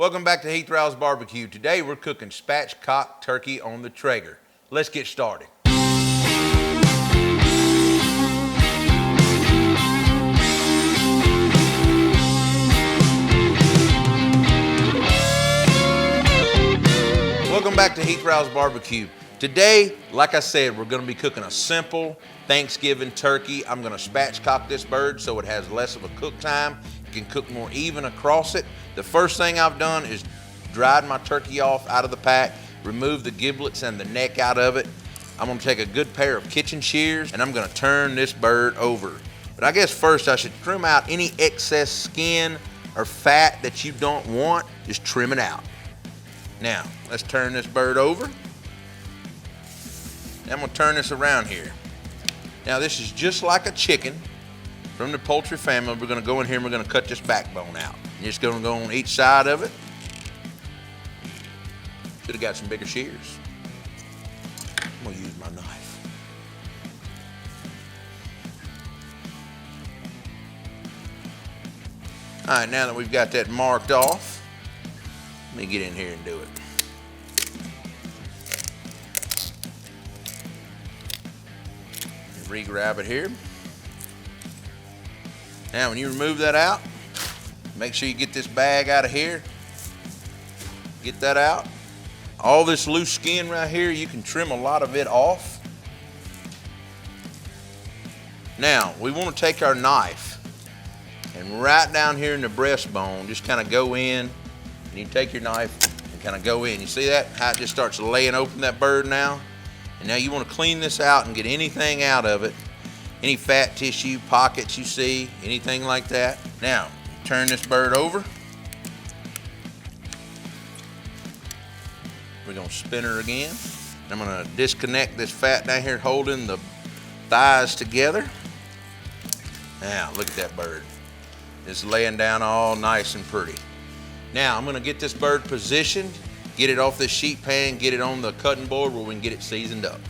Welcome back to Heath Riles BBQ. Today we're cooking spatchcock turkey on the Traeger. Let's get started. Welcome back to Heath Riles BBQ. Today, like I said, we're gonna be cooking a simple Thanksgiving turkey. I'm gonna spatchcock this bird so it has less of a cook time. You can cook more even across it. The first thing I've done is dried my turkey off out of the pack, remove the giblets and the neck out of it. I'm gonna take a good pair of kitchen shears and I'm gonna turn this bird over. But I guess first I should trim out any excess skin or fat that you don't want. Just trim it out. Now, let's turn this bird over. Now I'm gonna turn this around here. Now this is just like a chicken from the poultry family. We're gonna go in here and we're gonna cut this backbone out. You're just gonna go on each side of it. Should have got some bigger shears. I'm gonna use my knife. All right, now that we've got that marked off, let me get in here and do it. Re-grab it here. Now when you remove that out, make sure you get this bag out of here. Get that out. All this loose skin right here, you can trim a lot of it off. Now we want to take our knife and right down here in the breastbone, just kind of go in, and you take your knife and kind of go in. You see that? How it just starts laying open that bird now? And now you want to clean this out and get anything out of it. Any fat tissue, pockets you see, anything like that. Now, turn this bird over. We're gonna spin her again. I'm gonna disconnect this fat down here holding the thighs together. Now, look at that bird. It's laying down all nice and pretty. Now, I'm gonna get this bird positioned, get it off this sheet pan, get it on the cutting board where we can get it seasoned up.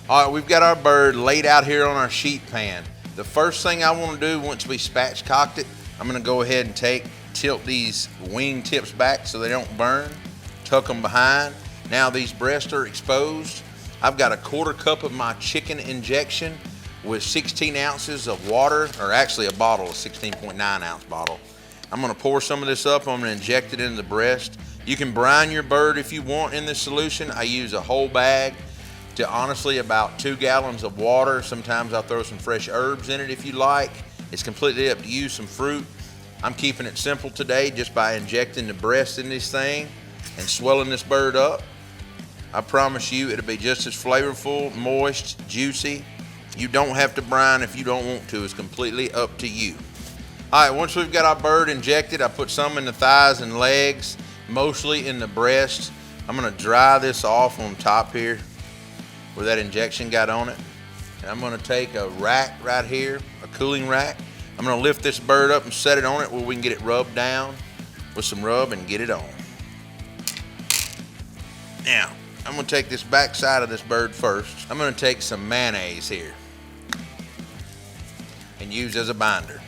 All right, we've got our bird laid out here on our sheet pan. The first thing I want to do once we spatchcocked it, I'm going to go ahead and tilt these wing tips back so they don't burn, tuck them behind. Now these breasts are exposed. I've got a 1/4 cup of my chicken injection with 16 ounces of water, or actually a bottle, a 16.9 ounce bottle. I'm going to pour some of this up. I'm going to inject it into the breast. You can brine your bird if you want in this solution. I use a whole bag to honestly about 2 gallons of water. Sometimes I'll throw some fresh herbs in it if you like. It's completely up to you, some fruit. I'm keeping it simple today just by injecting the breast in this thing and swelling this bird up. I promise you it'll be just as flavorful, moist, juicy. You don't have to brine if you don't want to. It's completely up to you. All right, once we've got our bird injected, I put some in the thighs and legs, mostly in the breast. I'm gonna dry this off on top here where that injection got on it. And I'm gonna take a rack right here, a cooling rack. I'm gonna lift this bird up and set it on it where we can get it rubbed down with some rub and get it on. Now, I'm gonna take this back side of this bird first. I'm gonna take some mayonnaise here and use as a binder.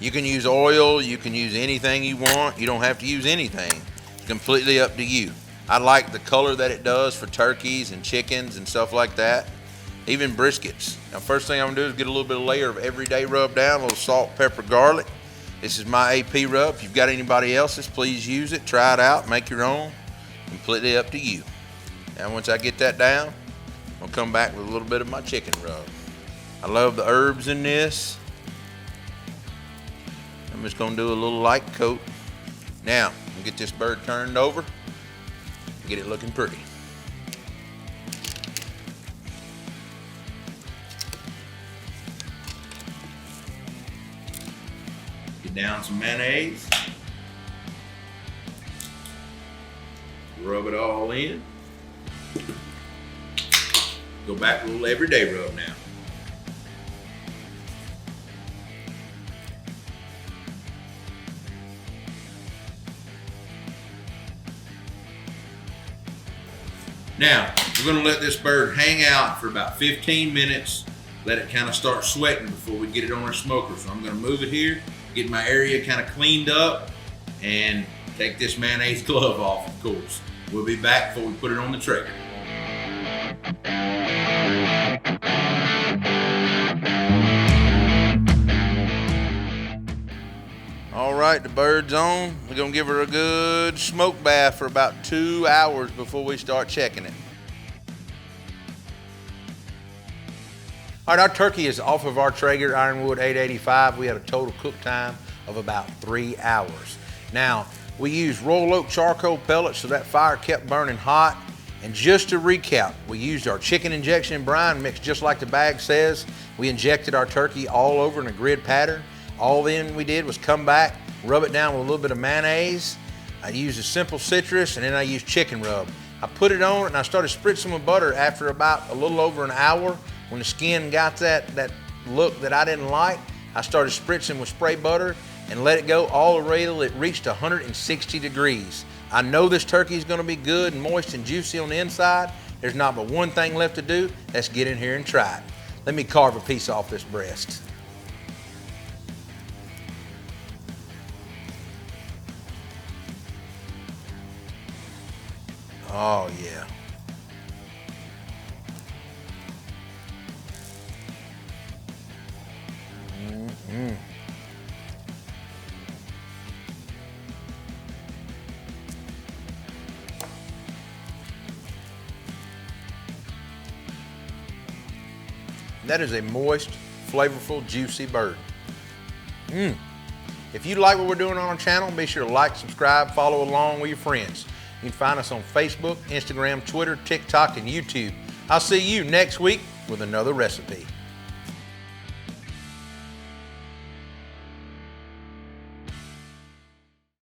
You can use oil, you can use anything you want. You don't have to use anything. It's completely up to you. I like the color that it does for turkeys and chickens and stuff like that, even briskets. Now, first thing I'm gonna do is get a little bit of layer of everyday rub down, a little salt, pepper, garlic. This is my AP rub. If you've got anybody else's, please use it, try it out, make your own. Completely up to you. Now, once I get that down, I'll come back with a little bit of my chicken rub. I love the herbs in this. I'm just gonna do a little light coat. Now, I'm gonna get this bird turned over. Get it looking pretty. Get down some mayonnaise. Rub it all in. Go back with a little everyday rub now. Now, we're gonna let this bird hang out for about 15 minutes, let it kind of start sweating before we get it on our smoker. So I'm gonna move it here, get my area kind of cleaned up, and take this mayonnaise glove off, of course. We'll be back before we put it on the trailer. All right, the bird's on. We're gonna give her a good smoke bath for about 2 hours before we start checking it. All right, our turkey is off of our Traeger Ironwood 885. We had a total cook time of about 3 hours. Now, we used Royal Oak charcoal pellets, so that fire kept burning hot. And just to recap, we used our chicken injection in brine mixed just like the bag says. We injected our turkey all over in a grid pattern. All then we did was come back, rub it down with a little bit of mayonnaise. I used a simple citrus, and then I used chicken rub. I put it on and I started spritzing with butter after about a little over an hour. When the skin got that look that I didn't like, I started spritzing with spray butter and let it go all the way till it reached 160 degrees. I know this turkey is gonna be good and moist and juicy on the inside. There's not but one thing left to do. Let's get in here and try it. Let me carve a piece off this breast. Oh yeah. Mm-hmm. That is a moist, flavorful, juicy bird. If you like what we're doing on our channel, be sure to like, subscribe, follow along with your friends. You can find us on Facebook, Instagram, Twitter, TikTok, and YouTube. I'll see you next week with another recipe.